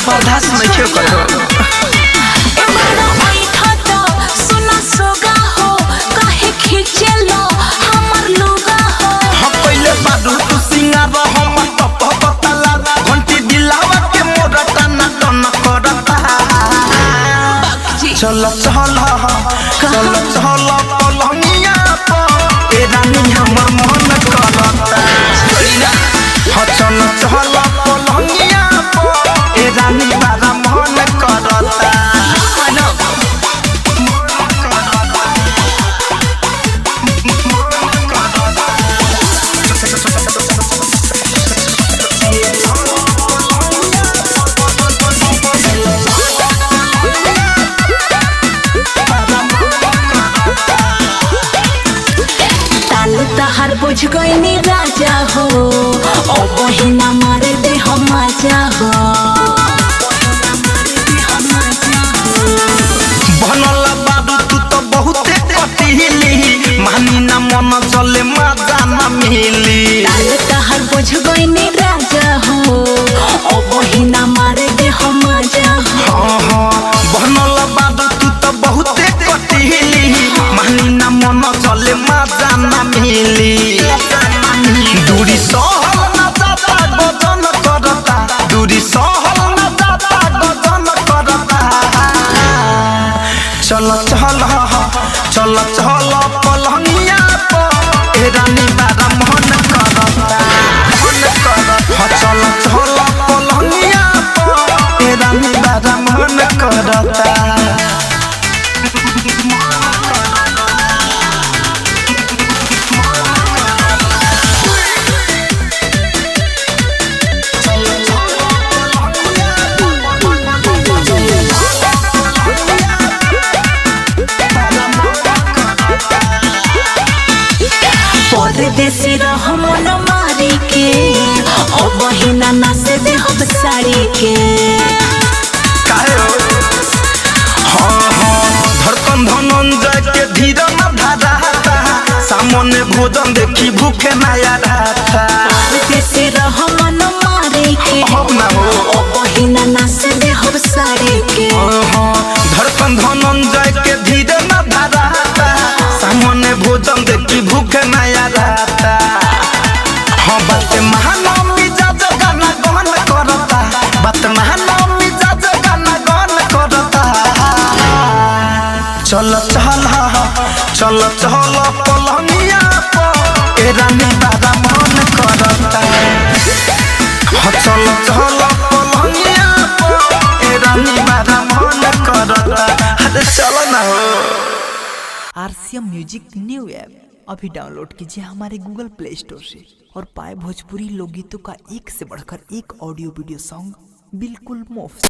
बर्दाश्त नहीं क्यों करो चल चल चल चल पलंगिया पर ए रानी हमर मन करता हाँ चल चल पलंगिया पर ए रानी बारा मन करता हर बुझ गई राजा हो ओ बहिना मारे दे हम मजा हो बनल बाबू तू तो बहुते कटिली मानी ना मन चले मजा ना मिली हर बुझ गई राजा हो ओ बहिना मारे दे हम मजा हो बनल बाबू तू तो बहुते कटिली मानी ना मन चले मजा ना मिली दूरी सहल ना जाता गजन करता दूरी सहल ना जाता गजन करता चल चल चल चल पलंगिया पर ए रानी बारा मन करता चल चल पलंगिया पर ए रानी बारा मन करता परदेसी रह मन मारी के ओ बहिना नाचे दे हम साड़ी के धड़कन धनंजय के धीरे न धराता सामने भोजन देखी भूखे नया रहता परदेसी रह मन मारी के ओ बहिना नाचे दे हम साड़ी के धड़कन धनंजय के धीरे न धराता सामने भोजन देखी भूखे नया रहता हाँ बात महानवमी जज गाना गहन करता बात महानवमी जज गाना गहन करता चल चल चल चल पलंगिया पर ए रानी बारा मन करता चल चल पलंगिया पर ए रानी बारा मन करता अरे चलो ना हो RCM म्यूजिक न्यू ऐप अभी डाउनलोड कीजिए हमारे गूगल प्ले स्टोर से और पाए भोजपुरी लोकगीतों का एक से बढ़कर एक ऑडियो वीडियो सॉन्ग बिल्कुल मुफ्त।